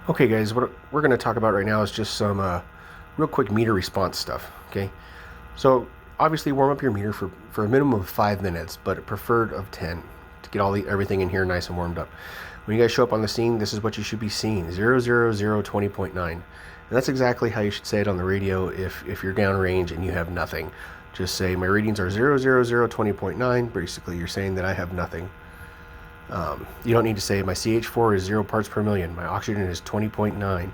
Okay, guys, what we're going to talk about right now is just some real quick meter response stuff. Okay, so obviously warm up your meter for a minimum of 5 minutes, but preferred of 10 to get everything in here nice and warmed up. When you guys show up on the scene, this is what you should be seeing: 00020.9, and that's exactly how you should say it on the radio if you're downrange and you have nothing. Just say my readings are 00020.9. Basically, you're saying that I have nothing. You don't need to say my CH4 is 0 parts per million, my oxygen is 20.9,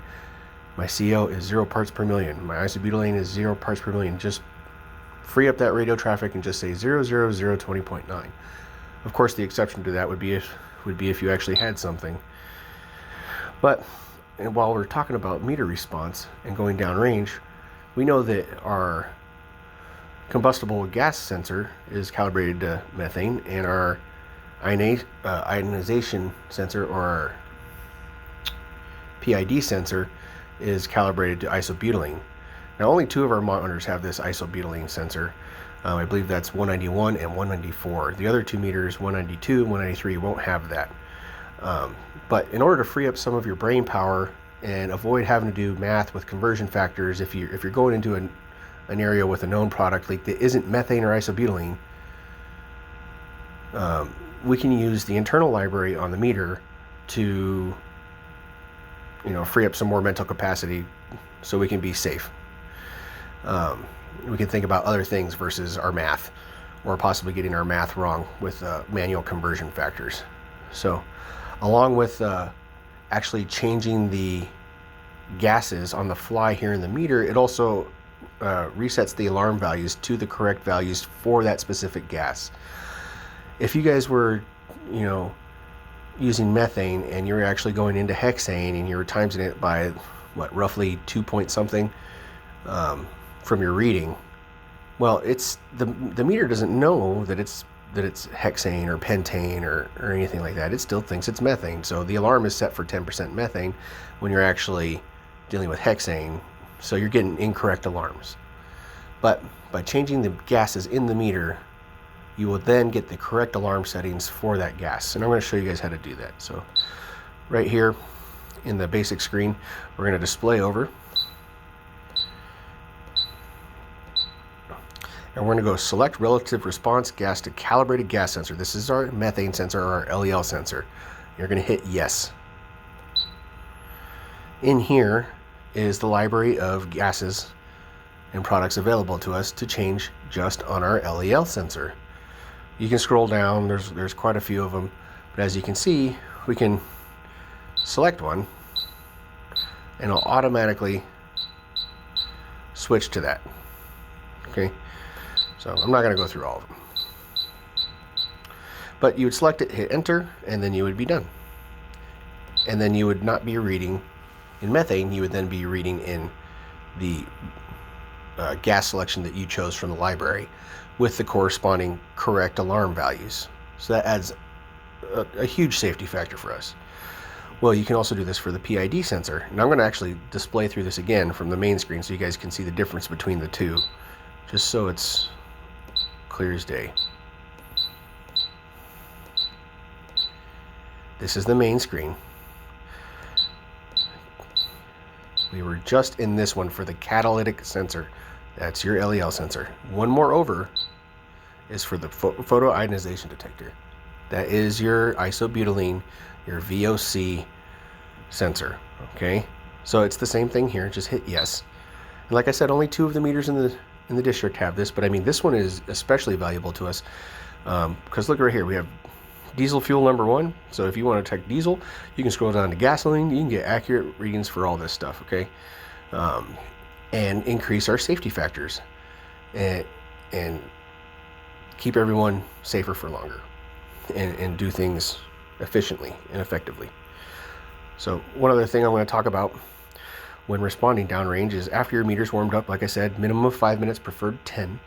my CO is 0 parts per million, my isobutylene is 0 parts per million. Just free up that radio traffic and just say 00020.9. Of course, the exception to that would be if you actually had something. But while we're talking about meter response and going downrange, we know that our combustible gas sensor is calibrated to methane, and our ionization sensor, or our PID sensor, is calibrated to isobutylene. Now, only two of our monitors have this isobutylene sensor. I believe that's 191 and 194. The other two meters, 192 and 193, won't have that. But in order to free up some of your brain power and avoid having to do math with conversion factors, if you're going into an area with a known product leak that isn't methane or isobutylene, we can use the internal library on the meter to, free up some more mental capacity so we can be safe. We can think about other things versus our math, or possibly getting our math wrong with manual conversion factors. So, along with actually changing the gases on the fly here in the meter, it also resets the alarm values to the correct values for that specific gas. If you guys were, using methane and you're actually going into hexane and you're timesing it by roughly 2 point something from your reading, well, it's the meter doesn't know that it's hexane or pentane or anything like that. It still thinks it's methane. So the alarm is set for 10% methane when you're actually dealing with hexane. So you're getting incorrect alarms. But by changing the gases in the meter, you will then get the correct alarm settings for that gas. And I'm going to show you guys how to do that. So right here in the basic screen, we're going to display over. And we're going to go select relative response gas to calibrated gas sensor. This is our methane sensor, or our LEL sensor. You're going to hit yes. In here is the library of gases and products available to us to change just on our LEL sensor. You can scroll down, there's quite a few of them, but as you can see, we can select one and it'll automatically switch to that. Okay, so I'm not going to go through all of them, but you would select it, hit enter, and then you would be done. And then you would not be reading in methane, you would then be reading in the gas selection that you chose from the library with the corresponding correct alarm values. So that adds a huge safety factor for us. Well, you can also do this for the PID sensor. And I'm going to actually display through this again from the main screen so you guys can see the difference between the two, just so it's clear as day. This is the main screen. We were just in this one for the catalytic sensor. That's your LEL sensor. One more over is for the photoionization detector. That is your isobutylene, your VOC sensor. Okay, so it's the same thing here. Just hit yes. And like I said, only two of the meters in the district have this, but I mean this one is especially valuable to us because look right here, we have diesel fuel number 1. So if you want to detect diesel, you can scroll down to gasoline. You can get accurate readings for all this stuff. Okay. And increase our safety factors and keep everyone safer for longer and do things efficiently and effectively. So one other thing I'm going to talk about when responding downrange is after your meter's warmed up, like I said, minimum of 5 minutes, preferred 10.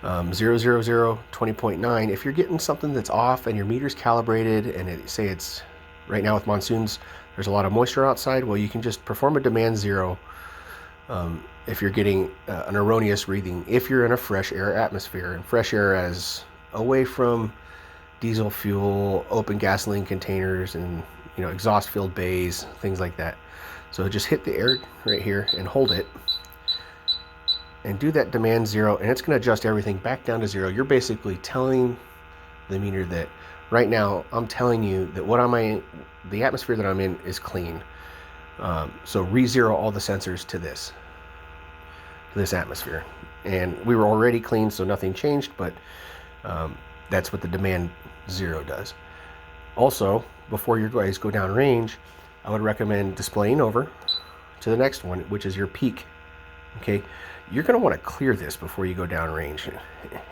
00020.9. If you're getting something that's off and your meter's calibrated and it's right now with monsoons, there's a lot of moisture outside, well, you can just perform a demand 0 if you're getting an erroneous reading, if you're in a fresh air atmosphere. And fresh air as away from diesel fuel, open gasoline containers, and exhaust filled bays, things like that. So just hit the air right here and hold it and do that demand 0, and it's going to adjust everything back down to 0. You're basically telling the meter that right now I'm telling you that the atmosphere that I'm in is clean. So re-zero all the sensors to this atmosphere. And we were already clean, so nothing changed, but that's what the demand 0 does. Also, before your guys go down range, I would recommend displaying over to the next one, which is your peak. Okay, you're going to want to clear this before you go down range.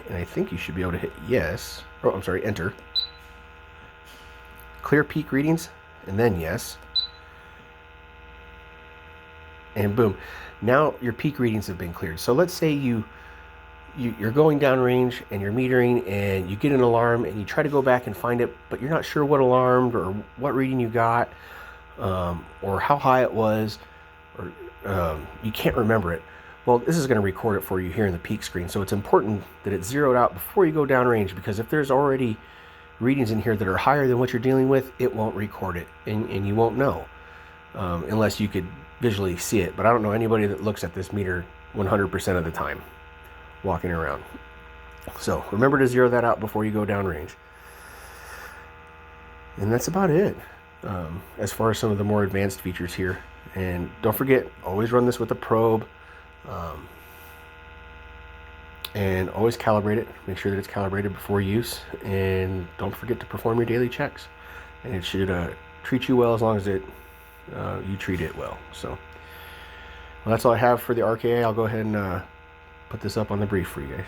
And I think you should be able to hit yes. Oh, I'm sorry, enter. Clear peak readings, and then yes. And boom. Now your peak readings have been cleared. So let's say you're going down range and you're metering and you get an alarm and you try to go back and find it, but you're not sure what alarmed or what reading you got, or how high it was, or you can't remember it. Well, this is going to record it for you here in the peak screen. So it's important that it's zeroed out before you go down range, because if there's already readings in here that are higher than what you're dealing with, it won't record it, and you won't know unless you could visually see it. But I don't know anybody that looks at this meter 100% of the time walking around. So remember to zero that out before you go down range. And that's about it as far as some of the more advanced features here. And don't forget, always run this with a probe, and always calibrate it. Make sure that it's calibrated before use, and don't forget to perform your daily checks. And it should treat you well as long as you treat it well. So, well, that's all I have for the RKA. I'll go ahead and put this up on the brief for you guys.